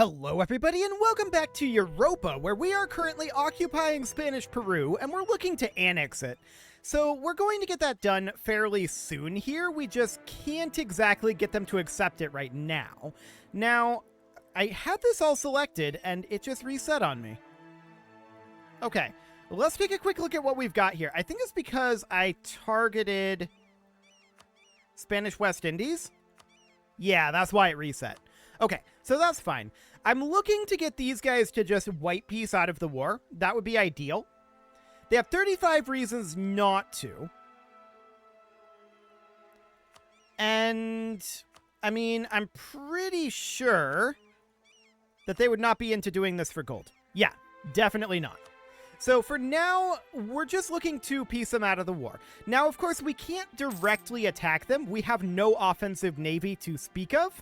Hello everybody and welcome back to Europa, where we are currently occupying Spanish Peru and we're looking to annex it. So we're going to get that done fairly soon here, we just can't exactly get them to accept it right now. Now, I had this all selected and it just reset on me. Okay, let's take a quick look at what we've got here. I think it's because I targeted Spanish West Indies. Yeah, that's why it reset. Okay, so that's fine. I'm looking to get these guys to just wipe peace out of the war. That would be ideal. They have 35 reasons not to. And, I mean, I'm pretty sure that they would not be into doing this for gold. Yeah, definitely not. So for now, we're just looking to piece them out of the war. Now, of course, we can't directly attack them. We have no offensive navy to speak of.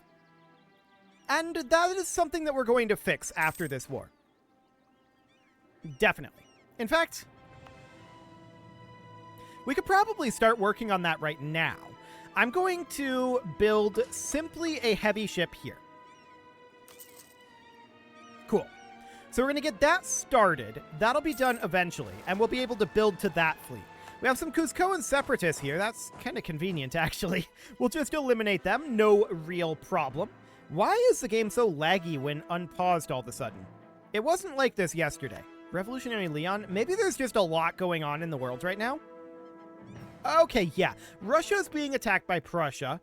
And that is something that we're going to fix after this war. Definitely. In fact, we could probably start working on that right now. I'm going to build simply a heavy ship here. Cool. So we're going to get that started. That'll be done eventually, and we'll be able to build to that fleet. We have some Cuzcoan separatists here. That's kind of convenient, actually. We'll just eliminate them. No real problem. Why is the game so laggy when unpaused all of a sudden? It wasn't like this yesterday. Revolutionary Leon? Maybe there's just a lot going on in the world right now? Okay, yeah. Russia's being attacked by Prussia.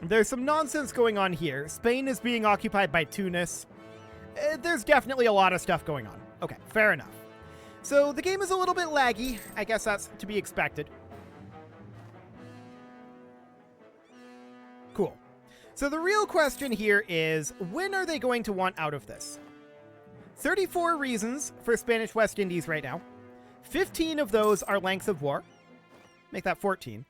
There's some nonsense going on here. Spain is being occupied by Tunis. There's definitely a lot of stuff going on. Okay, fair enough. So the game is a little bit laggy. I guess that's to be expected. Cool. So the real question here is, when are they going to want out of this? 34 reasons for Spanish West Indies right now. 15 of those are lengths of war. Make that 14.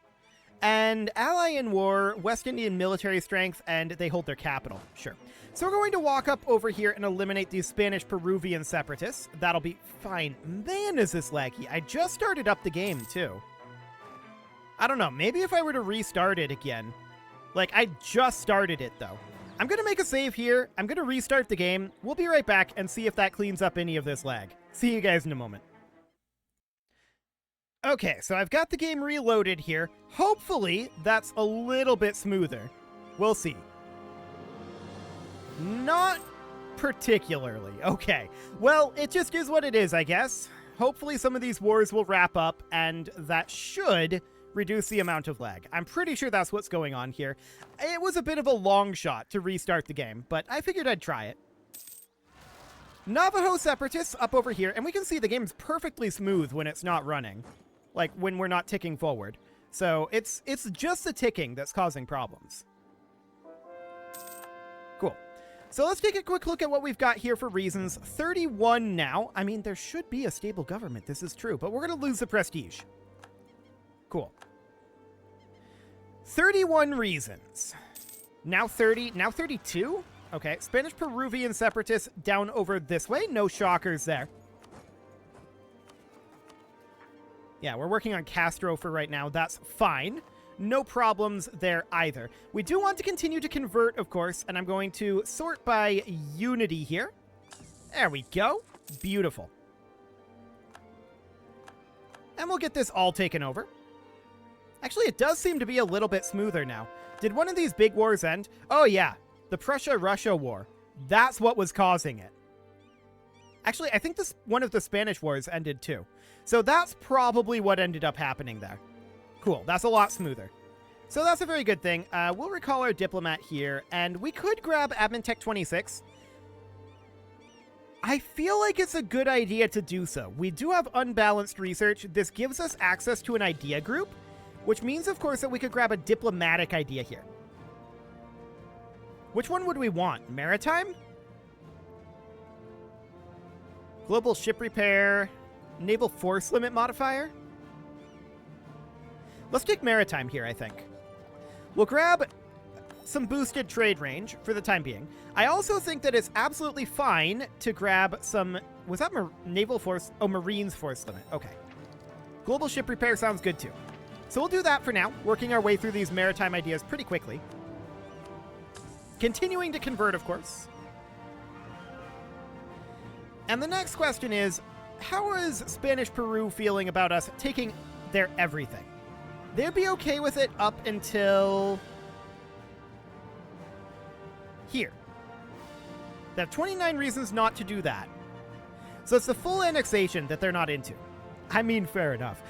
And ally in war, West Indian military strength, and they hold their capital. Sure. So we're going to walk up over here and eliminate these Spanish-Peruvian separatists. That'll be fine. Man, is this laggy. I just started up the game, too. I don't know. Maybe if I were to restart it again. Like, I just started it, though. I'm going to make a save here. I'm going to restart the game. We'll be right back and see if that cleans up any of this lag. See you guys in a moment. Okay, so I've got the game reloaded here. Hopefully, that's a little bit smoother. We'll see. Not particularly. Okay. Well, it just is what it is, I guess. Hopefully some of these wars will wrap up, and that should reduce the amount of lag. I'm pretty sure that's what's going on here. It was a bit of a long shot to restart the game, but I figured I'd try it. Navajo separatists up over here, and we can see the game's perfectly smooth when it's not running. Like, when we're not ticking forward. So, it's just the ticking that's causing problems. Cool. So let's take a quick look at what we've got here for reasons. 31 now. I mean, there should be a stable government, this is true, but we're going to lose the prestige. Cool. 31 reasons. Now 30, now 32? Okay, Spanish-Peruvian separatists down over this way. No shockers there. Yeah, we're working on Castro for right now. That's fine. No problems there either. We do want to continue to convert, of course, and I'm going to sort by unity here. There we go. Beautiful. And we'll get this all taken over. Actually, it does seem to be a little bit smoother now. Did one of these big wars end? Oh, yeah. The Prussia-Russia War. That's what was causing it. Actually, I think one of the Spanish wars ended too. So that's probably what ended up happening there. Cool. That's a lot smoother. So that's a very good thing. We'll recall our diplomat here, and we could grab Admintech 26. I feel like it's a good idea to do so. We do have unbalanced research. This gives us access to an idea group, which means, of course, that we could grab a diplomatic idea here. Which one would we want? Maritime? Global ship repair? Naval force limit modifier? Let's take maritime here, I think. We'll grab some boosted trade range for the time being. I also think that it's absolutely fine to grab some... Was that naval force? Oh, Marines force limit. Okay. Global ship repair sounds good too. So we'll do that for now, working our way through these maritime ideas pretty quickly. Continuing to convert, of course. And the next question is, how is Spanish Peru feeling about us taking their everything? They'd be okay with it up until here. They have 29 reasons not to do that. So it's the full annexation that they're not into. I mean, fair enough.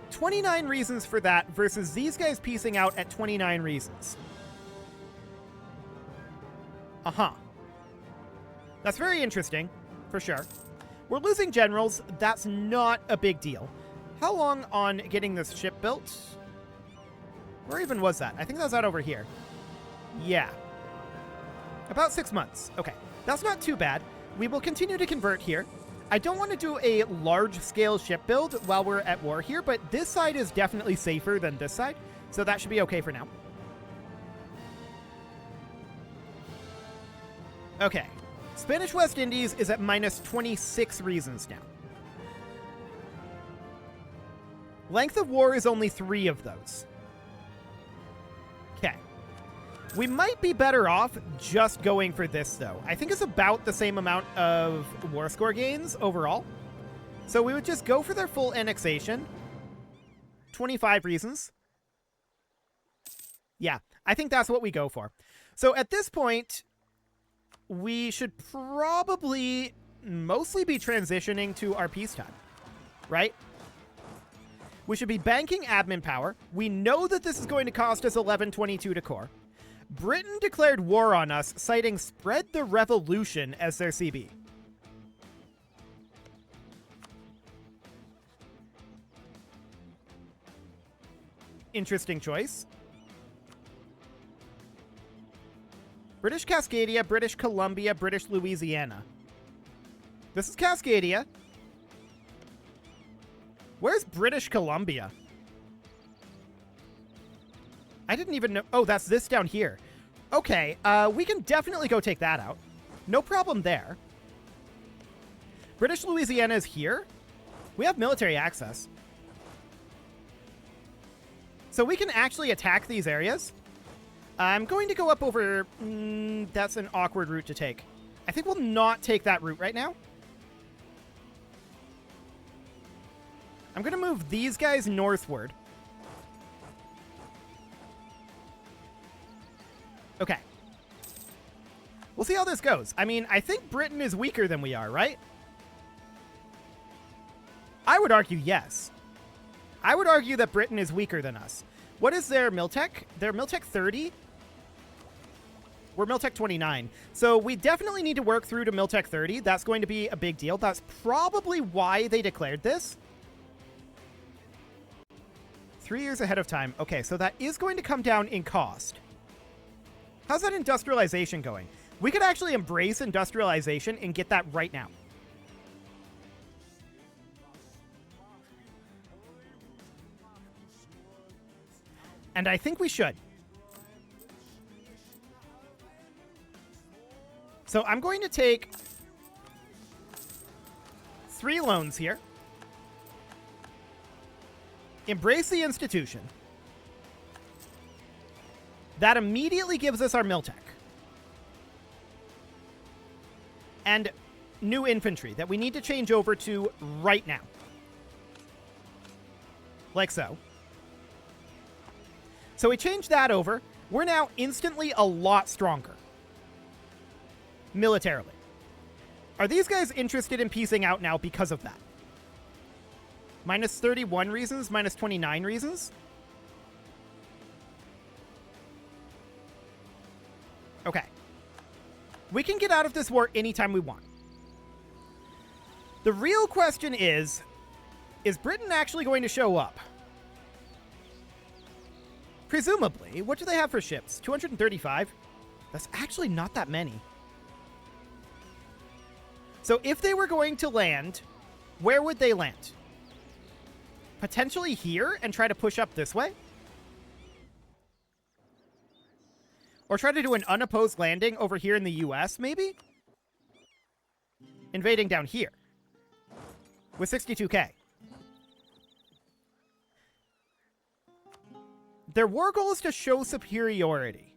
29 reasons for that versus these guys piecing out at 29 reasons. That's very interesting, for sure. We're losing generals. That's not a big deal. How long on getting this ship built? Where even was that? I think that was out over here. Yeah. About 6 months. Okay. That's not too bad. We will continue to convert here. I don't want to do a large-scale ship build while we're at war here, but this side is definitely safer than this side, so that should be okay for now. Okay. Spanish West Indies is at minus 26 reasons now. Length of war is only 3 of those. Okay. We might be better off just going for this, though. I think it's about the same amount of war score gains overall. So we would just go for their full annexation. 25 reasons. Yeah, I think that's what we go for. So at this point, we should probably mostly be transitioning to our peacetime, right? We should be banking admin power. We know that this is going to cost us 1122 to core. Britain declared war on us, citing Spread the Revolution as their CB. Interesting choice. British Cascadia, British Columbia, British Louisiana. This is Cascadia. Where's British Columbia? I didn't even know. Oh, that's this down here. Okay, we can definitely go take that out. No problem there. British Louisiana is here. We have military access. So we can actually attack these areas. I'm going to go up over... that's an awkward route to take. I think we'll not take that route right now. I'm going to move these guys northward. Okay. We'll see how this goes. I mean, I think Britain is weaker than we are, right? I would argue yes. I would argue that Britain is weaker than us. What is their Miltech? Their Miltech 30? We're Miltech 29. So we definitely need to work through to Miltech 30. That's going to be a big deal. That's probably why they declared this. 3 years ahead of time. Okay, so that is going to come down in cost. How's that industrialization going? We could actually embrace industrialization and get that right now. And I think we should. So I'm going to take 3 loans here. Embrace the institution. That immediately gives us our Miltech. And new infantry that we need to change over to right now. Like so. So we changed that over. We're now instantly a lot stronger. Militarily. Are these guys interested in piecing out now because of that? Minus 31 reasons, minus 29 reasons? Okay. We can get out of this war anytime we want. The real question is Britain actually going to show up? Presumably. What do they have for ships? 235? That's actually not that many. So if they were going to land, where would they land? Potentially here and try to push up this way? Or try to do an unopposed landing over here in the US, maybe? Invading down here. With 62k. Their war goal is to show superiority.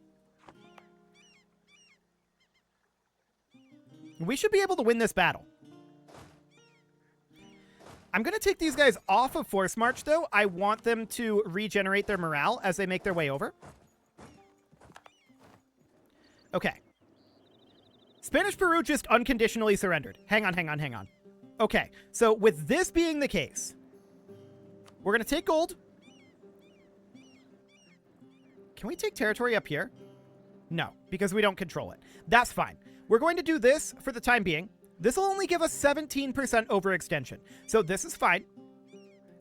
We should be able to win this battle. I'm going to take these guys off of Force March, though. I want them to regenerate their morale as they make their way over. Okay. Spanish Peru just unconditionally surrendered. Hang on. Okay, so with this being the case, we're going to take gold. Can we take territory up here? No, because we don't control it. That's fine. We're going to do this for the time being. This will only give us 17% overextension. So this is fine.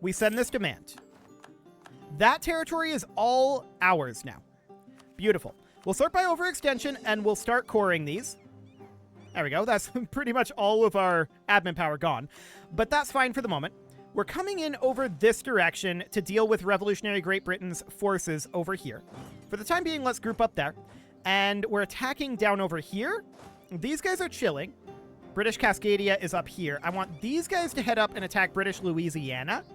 We send this demand. That territory is all ours now. Beautiful. We'll sort by overextension and we'll start coring these. There we go. That's pretty much all of our admin power gone. But that's fine for the moment. We're coming in over this direction to deal with Revolutionary Great Britain's forces over here. For the time being, let's group up there. And we're attacking down over here. These guys are chilling. British Cascadia is up here. I want these guys to head up and attack British Louisiana.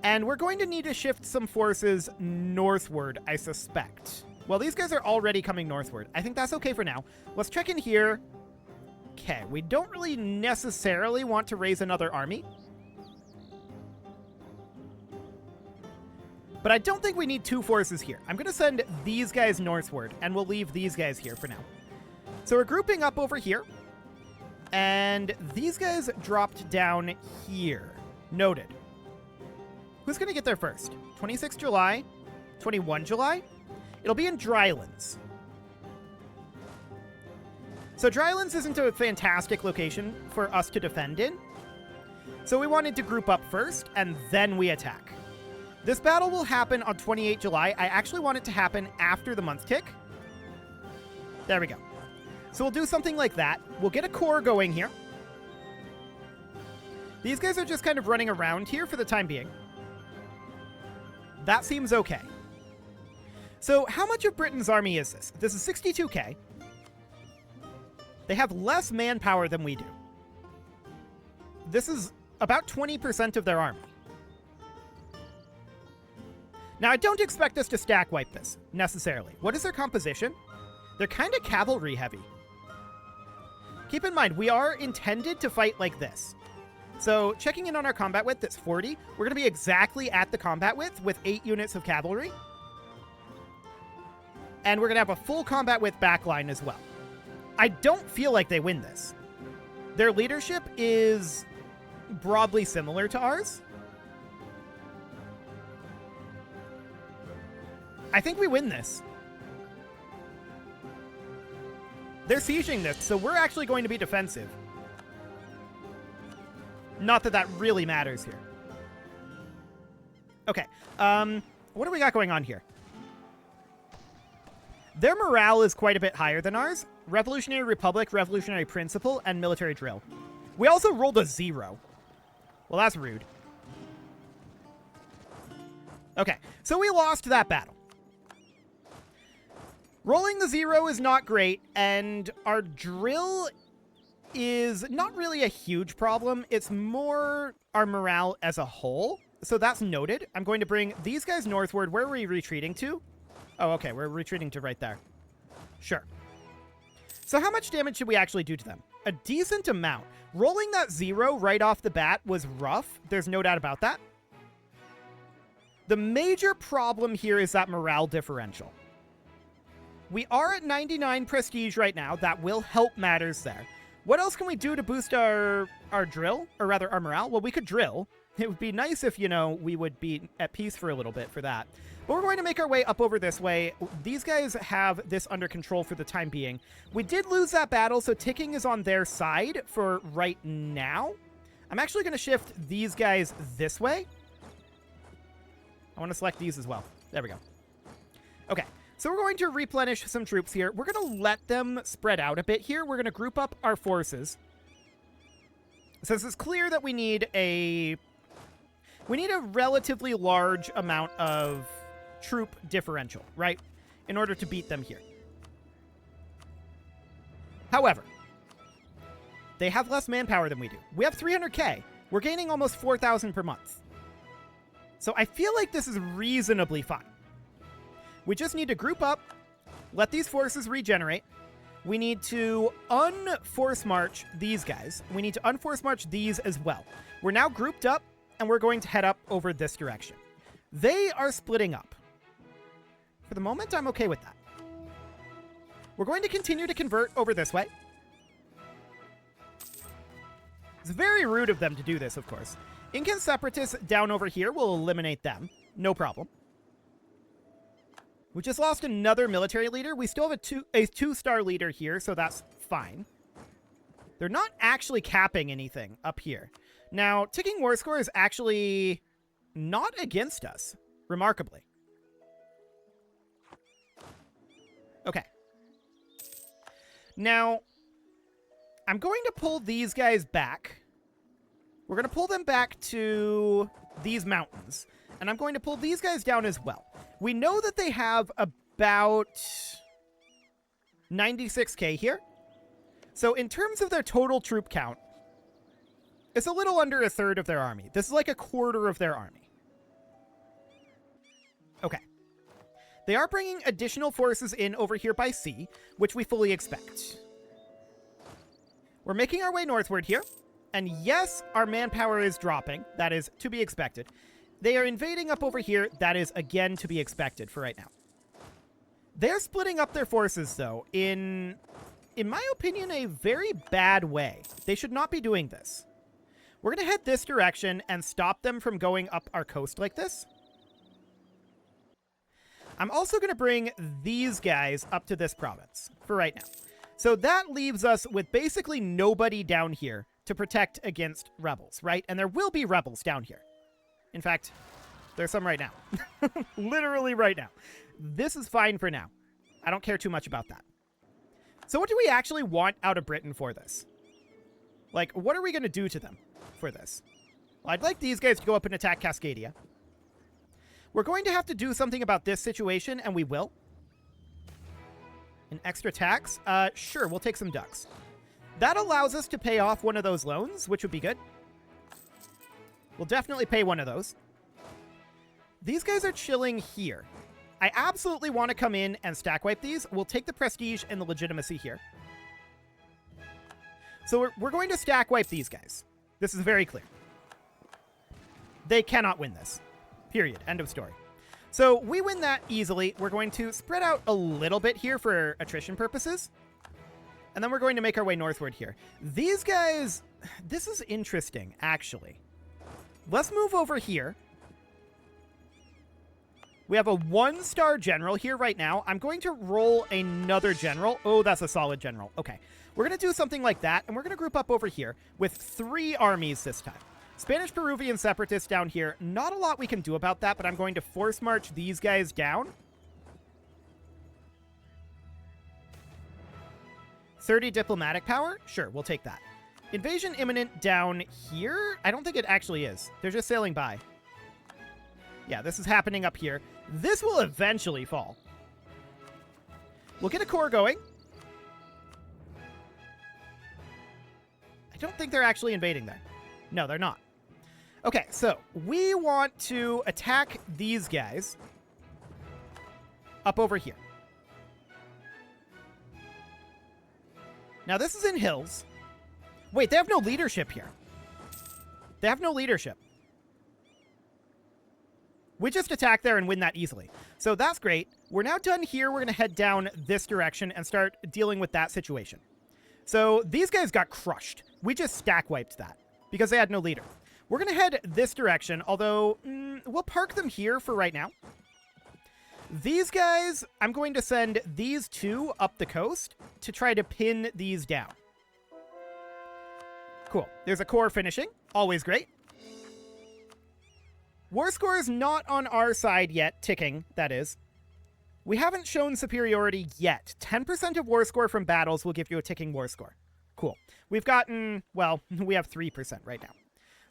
And we're going to need to shift some forces northward, I suspect. Well, these guys are already coming northward. I think that's okay for now. Let's check in here. Okay, we don't really necessarily want to raise another army. But I don't think we need two forces here. I'm going to send these guys northward, and we'll leave these guys here for now. So we're grouping up over here. And these guys dropped down here. Noted. Who's going to get there first? 26 July? 21 July? It'll be in Drylands. So Drylands isn't a fantastic location for us to defend in. So we wanted to group up first, and then we attack. This battle will happen on 28 July. I actually want it to happen after the month tick. There we go. So we'll do something like that. We'll get a core going here. These guys are just kind of running around here for the time being. That seems okay. So how much of Britain's army is this? This is 62k. They have less manpower than we do. This is about 20% of their army. Now, I don't expect us to stack wipe this, necessarily. What is their composition? They're kind of cavalry heavy. Keep in mind, we are intended to fight like this. So, checking in on our combat width, it's 40. We're going to be exactly at the combat width with 8 units of cavalry. And we're going to have a full combat width backline as well. I don't feel like they win this. Their leadership is broadly similar to ours. I think we win this. They're sieging this, so we're actually going to be defensive. Not that that really matters here. Okay, what do we got going on here? Their morale is quite a bit higher than ours. Revolutionary Republic, Revolutionary Principle, and Military Drill. We also rolled a 0. Well, that's rude. Okay, so we lost that battle. Rolling the 0 is not great, and our drill is not really a huge problem. It's more our morale as a whole. So that's noted. I'm going to bring these guys northward. Where are we retreating to? Oh, okay. We're retreating to right there. Sure. So how much damage should we actually do to them? A decent amount. Rolling that 0 right off the bat was rough. There's no doubt about that. The major problem here is that morale differential. We are at 99 prestige right now. That will help matters there. What else can we do to boost our drill? Or rather, our morale? Well, we could drill. It would be nice if, you know, we would be at peace for a little bit for that. But we're going to make our way up over this way. These guys have this under control for the time being. We did lose that battle, so ticking is on their side for right now. I'm actually going to shift these guys this way. I want to select these as well. There we go. Okay. So we're going to replenish some troops here. We're going to let them spread out a bit here. We're going to group up our forces. Since it's clear that we need a relatively large amount of troop differential, right? In order to beat them here. However, they have less manpower than we do. We have 300k. We're gaining almost 4,000 per month. So I feel like this is reasonably fine. We just need to group up, let these forces regenerate. We need to unforce march these guys. We need to unforce march these as well. We're now grouped up, and we're going to head up over this direction. They are splitting up. For the moment, I'm okay with that. We're going to continue to convert over this way. It's very rude of them to do this, of course. Incan Separatists down over here will eliminate them. No problem. We just lost another military leader. We still have a two-star leader here, so that's fine. They're not actually capping anything up here. Now, ticking war score is actually not against us, remarkably. Okay. Now, I'm going to pull these guys back. We're going to pull them back to these mountains. And I'm going to pull these guys down as well. We know that they have about 96k here. So in terms of their total troop count, it's a little under a third of their army. This is like a quarter of their army. Okay. They are bringing additional forces in over here by sea, which we fully expect. We're making our way northward here. And yes, our manpower is dropping. That is to be expected. They are invading up over here. That is, again, to be expected for right now. They're splitting up their forces, though, in my opinion, a very bad way. They should not be doing this. We're going to head this direction and stop them from going up our coast like this. I'm also going to bring these guys up to this province for right now. So that leaves us with basically nobody down here to protect against rebels, right? And there will be rebels down here. In fact, there's some right now. Literally right now. This is fine for now. I don't care too much about that. So what do we actually want out of Britain for this? Like, what are we going to do to them for this? Well, I'd like these guys to go up and attack Cascadia. We're going to have to do something about this situation, and we will. An extra tax? Sure, we'll take some ducks. That allows us to pay off one of those loans, which would be good. We'll definitely pay one of those. These guys are chilling here. I absolutely want to come in and stack wipe these. We'll take the prestige and the legitimacy here. So we're going to stack wipe these guys. This is very clear. They cannot win this. Period. End of story. So we win that easily. We're going to spread out a little bit here for attrition purposes. And then we're going to make our way northward here. These guys, this is interesting, actually. Let's move over here. We have a 1-star general here right now. I'm going to roll another general. Oh, that's a solid general. Okay. We're going to do something like that, and we're going to group up over here with 3 armies this time. Spanish-Peruvian separatists down here. Not a lot we can do about that, but I'm going to force march these guys down. 30 diplomatic power? Sure, we'll take that. Invasion imminent down here? I don't think it actually is. They're just sailing by. Yeah, this is happening up here. This will eventually fall. We'll get a core going. I don't think they're actually invading there. No, they're not. Okay, so we want to attack these guys up over here. Now, this is in hills. Wait, they have no leadership here. They have no leadership. We just attack there and win that easily. So that's great. We're now done here. We're going to head down this direction and start dealing with that situation. So these guys got crushed. We just stack wiped that because they had no leader. We're going to head this direction, although we'll park them here for right now. These guys, I'm going to send these 2 up the coast to try to pin these down. Cool. There's a core finishing. Always great. War score is not on our side yet, ticking, that is. We haven't shown superiority yet. 10% of war score from battles will give you a ticking war score. Cool. We've gotten, well, we have 3% right now.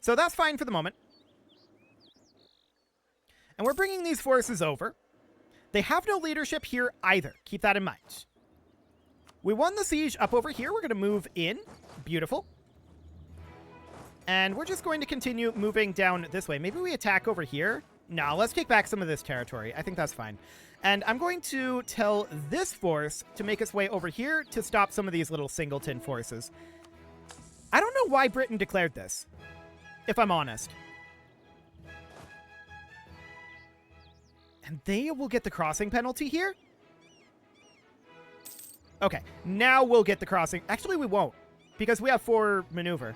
So that's fine for the moment. And we're bringing these forces over. They have no leadership here either. Keep that in mind. We won the siege up over here. We're going to move in. Beautiful. And we're just going to continue moving down this way. Maybe we attack over here. No, let's take back some of this territory. I think that's fine. And I'm going to tell this force to make its way over here to stop some of these little singleton forces. I don't know why Britain declared this, if I'm honest. And they will get the crossing penalty here? Okay, now we'll get the crossing. Actually, we won't, because we have 4 maneuver.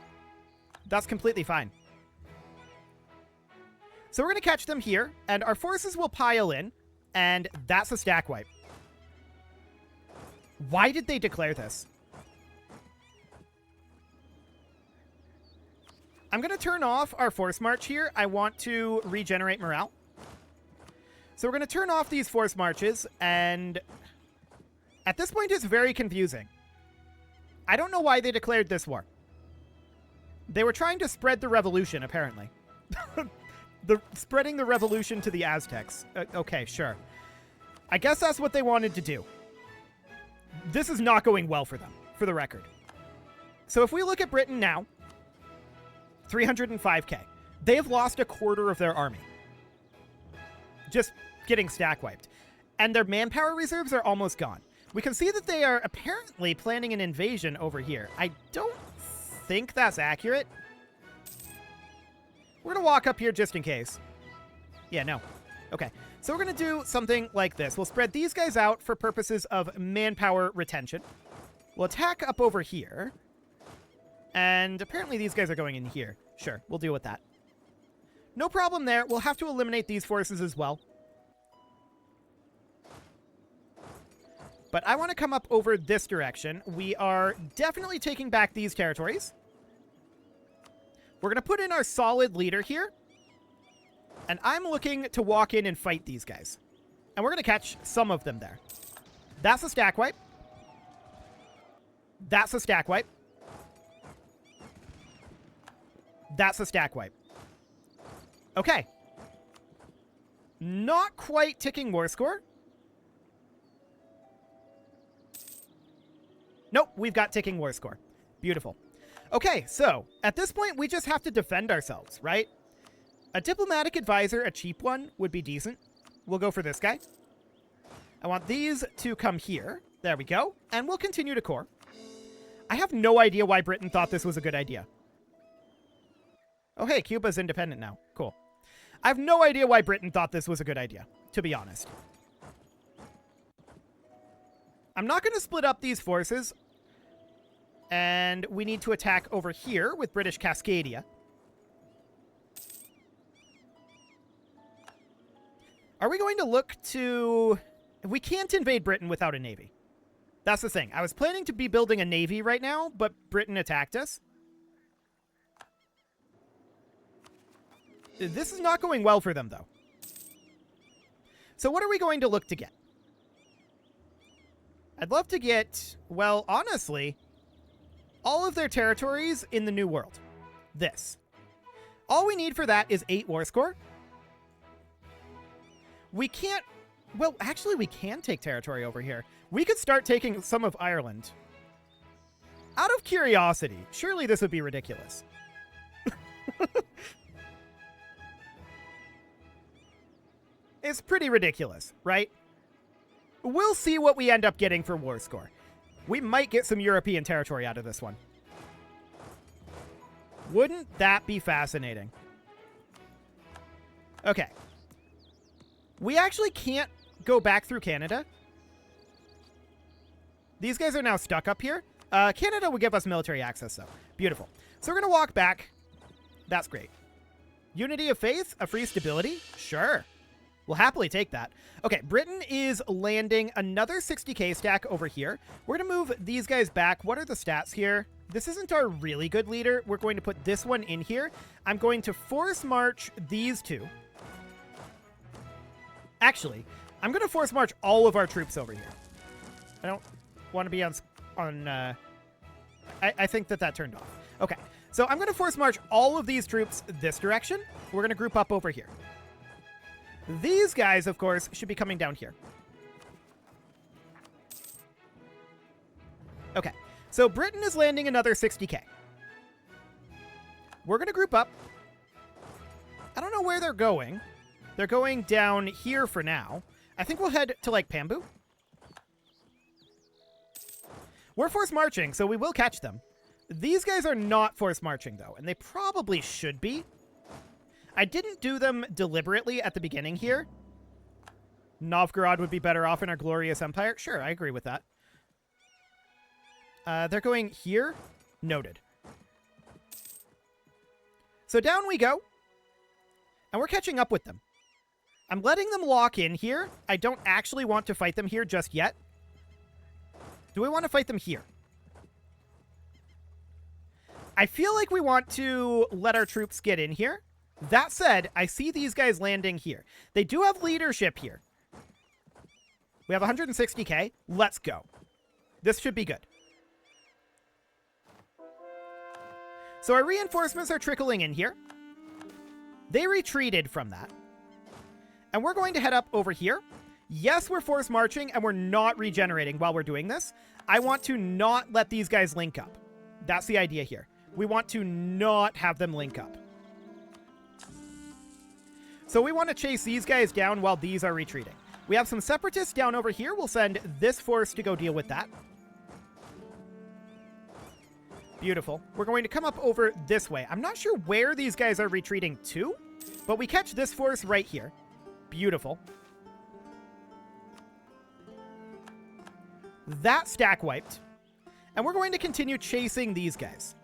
That's completely fine. So we're going to catch them here, and our forces will pile in, and that's a stack wipe. Why did they declare this? I'm going to turn off our force march here. I want to regenerate morale. So we're going to turn off these force marches, and at this point it's very confusing. I don't know why they declared this war. They were trying to spread the revolution, apparently. Spreading the revolution to the Aztecs. Okay, sure. I guess that's what they wanted to do. This is not going well for them, for the record. So if we look at Britain now, 305k. They have lost a quarter of their army. Just getting stack wiped. And their manpower reserves are almost gone. We can see that they are apparently planning an invasion over here. I don't think that's accurate. We're going to walk up here just in case. Yeah, no. Okay, so we're going to do something like this. We'll spread these guys out for purposes of manpower retention. We'll attack up over here. And apparently these guys are going in here. Sure, we'll deal with that. No problem there. We'll have to eliminate these forces as well. But I want to come up over this direction. We are definitely taking back these territories. We're going to put in our solid leader here. And I'm looking to walk in and fight these guys. And we're going to catch some of them there. That's a stack wipe. That's a stack wipe. That's a stack wipe. Okay. Not quite ticking war score. Nope, we've got ticking war score. Beautiful. Okay, so at this point, we just have to defend ourselves, right? A diplomatic advisor, a cheap one, would be decent. We'll go for this guy. I want these to come here. There we go. And we'll continue to core. I have no idea why Britain thought this was a good idea. Oh, hey, Cuba's independent now. Cool. I have no idea why Britain thought this was a good idea, to be honest. I'm not going to split up these forces. And we need to attack over here with British Cascadia. Are we going to look to... We can't invade Britain without a navy. That's the thing. I was planning to be building a navy right now, but Britain attacked us. This is not going well for them, though. So what are we going to look to get? I'd love to get, well, honestly, all of their territories in the New World. This. All we need for that is 8 war score. We can't... Well, actually, we can take territory over here. We could start taking some of Ireland. Out of curiosity, surely this would be ridiculous. It's pretty ridiculous, right? We'll see what we end up getting for war score. We might get some European territory out of this one. Wouldn't that be fascinating? Okay. We actually can't go back through Canada. These guys are now stuck up here. Canada will give us military access, though. Beautiful. So we're going to walk back. That's great. Unity of faith? A free stability? Sure. We'll happily take that. Okay, Britain is landing another 60k stack over here. We're going to move these guys back. What are the stats here? This isn't our really good leader. We're going to put this one in here. I'm going to force march these two. Actually, I'm going to force march all of our troops over here. I don't want to be on I think that turned off. Okay, so I'm going to force march all of these troops this direction. We're going to group up over here. These guys, of course, should be coming down here. Okay, so Britain is landing another 60k. We're going to group up. I don't know where they're going. They're going down here for now. I think we'll head to, like, Pambu. We're force marching, so we will catch them. These guys are not force marching, though, and they probably should be. I didn't do them deliberately at the beginning here. Novgorod would be better off in our glorious empire. Sure, I agree with that. They're going here. Noted. So down we go. And we're catching up with them. I'm letting them lock in here. I don't actually want to fight them here just yet. Do we want to fight them here? I feel like we want to let our troops get in here. That said, I see these guys landing here. They do have leadership here. We have 160k. Let's go. This should be good. So our reinforcements are trickling in here. They retreated from that. And we're going to head up over here. Yes, we're force marching, and we're not regenerating while we're doing this. I want to not let these guys link up. That's the idea here. We want to not have them link up. So we want to chase these guys down while these are retreating. We have some separatists down over here. We'll send this force to go deal with that. Beautiful. We're going to come up over this way. I'm not sure where these guys are retreating to, but we catch this force right here. Beautiful. That stack wiped. And we're going to continue chasing these guys.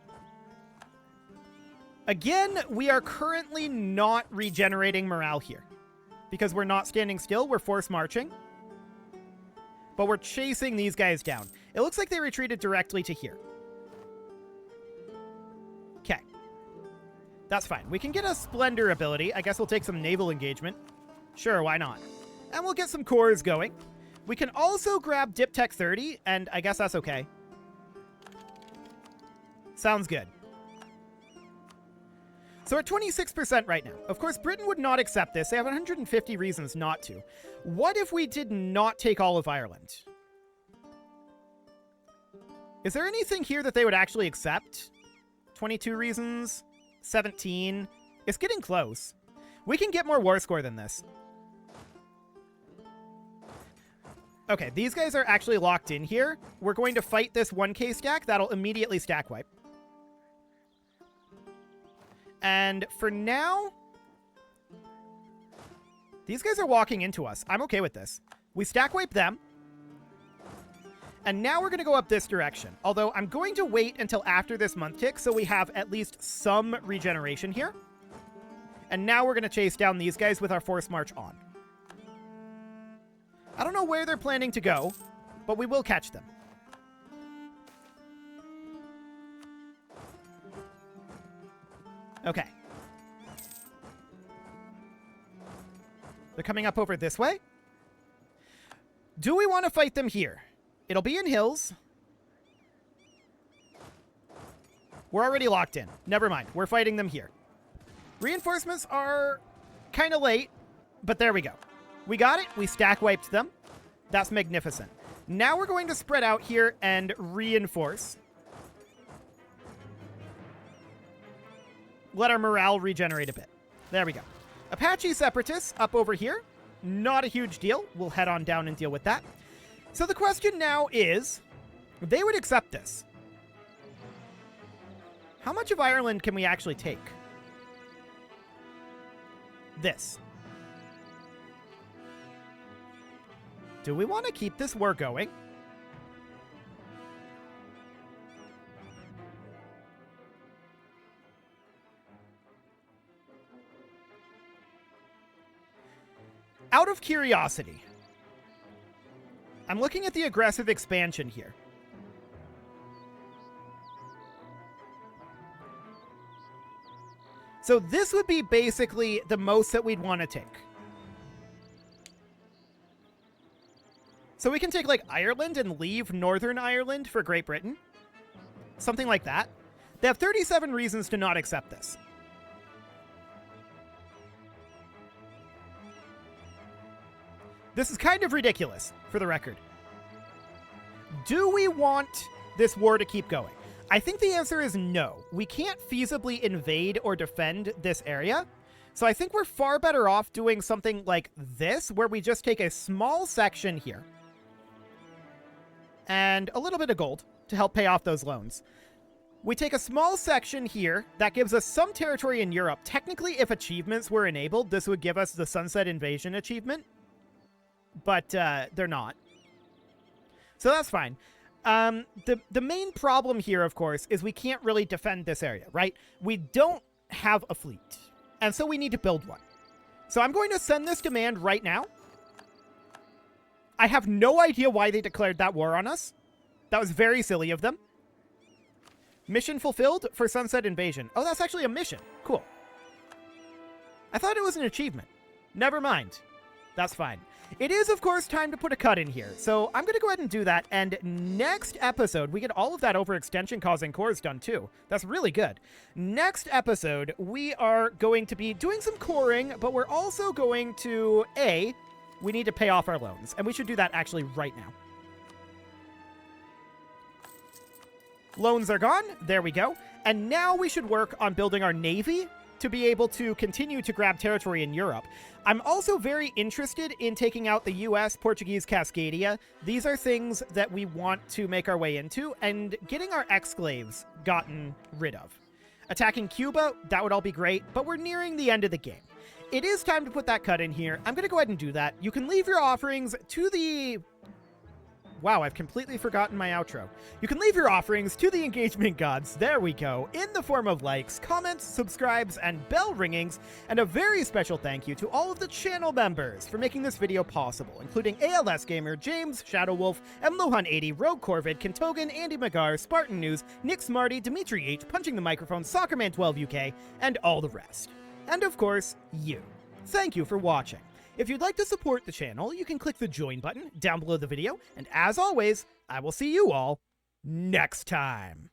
Again, we are currently not regenerating morale here. Because we're not standing still, we're force marching. But we're chasing these guys down. It looks like they retreated directly to here. Okay. That's fine. We can get a Splendor ability. I guess we'll take some naval engagement. Sure, why not? And we'll get some cores going. We can also grab Diptech 30, and I guess that's okay. Sounds good. So we're at 26% right now. Of course, Britain would not accept this. They have 150 reasons not to. What if we did not take all of Ireland? Is there anything here that they would actually accept? 22 reasons? 17? It's getting close. We can get more war score than this. Okay, these guys are actually locked in here. We're going to fight this 1k stack. That'll immediately stack wipe. And for now, these guys are walking into us. I'm okay with this. We stack wipe them. And now we're going to go up this direction. Although I'm going to wait until after this month tick so we have at least some regeneration here. And now we're going to chase down these guys with our force march on. I don't know where they're planning to go, but we will catch them. Okay. They're coming up over this way. Do we want to fight them here? It'll be in hills. We're already locked in. Never mind. We're fighting them here. Reinforcements are kind of late, but there we go. We got it. We stack wiped them. That's magnificent. Now we're going to spread out here and reinforce. Let our morale regenerate a bit. There we go. Apache Separatists up over here. Not a huge deal. We'll head on down and deal with that. So the question now is, they would accept this. How much of Ireland can we actually take? This. Do we want to keep this war going? Out of curiosity, I'm looking at the aggressive expansion here. So this would be basically the most that we'd want to take. So we can take, like, Ireland and leave Northern Ireland for Great Britain. Something like that. They have 37 reasons to not accept this. This is kind of ridiculous, for the record. Do we want this war to keep going? I think the answer is no. We can't feasibly invade or defend this area. So I think we're far better off doing something like this, where we just take a small section here and a little bit of gold to help pay off those loans. We take a small section here that gives us some territory in Europe. Technically, if achievements were enabled, this would give us the Sunset Invasion achievement, but they're not. So that's fine. The main problem here, of course, is we can't really defend this area, right? We don't have a fleet, and so we need to build one. So I'm going to send this demand right now. I have no idea why they declared that war on us. That was very silly of them. Mission fulfilled for Sunset Invasion. Oh, that's actually a mission. Cool. I thought it was an achievement. Never mind. That's fine. It is, of course, time to put a cut in here. So I'm going to go ahead and do that. And next episode, we get all of that overextension causing cores done too. That's really good. Next episode, we are going to be doing some coring, but we're also going to, we need to pay off our loans. And we should do that actually right now. Loans are gone. There we go. And now we should work on building our navy to be able to continue to grab territory in Europe. I'm also very interested in taking out the US, Portuguese Cascadia. These are things that we want to make our way into, and getting our exclaves gotten rid of. Attacking Cuba, that would all be great, but we're nearing the end of the game. It is time to put that cut in here. I'm going to go ahead and do that. You can leave your offerings to the... Wow, I've completely forgotten my outro. You can leave your offerings to the engagement gods, there we go, in the form of likes, comments, subscribes, and bell ringings, and a very special thank you to all of the channel members for making this video possible, including ALS Gamer, James, Shadowwolf, MLohan80, Rogue Corvid, Kentogan, Andy Magar, Spartan News, Nick Smarty, Dimitri H, Punching the Microphone, Soccerman12 UK, and all the rest. And of course, you. Thank you for watching. If you'd like to support the channel, you can click the join button down below the video, and as always, I will see you all next time.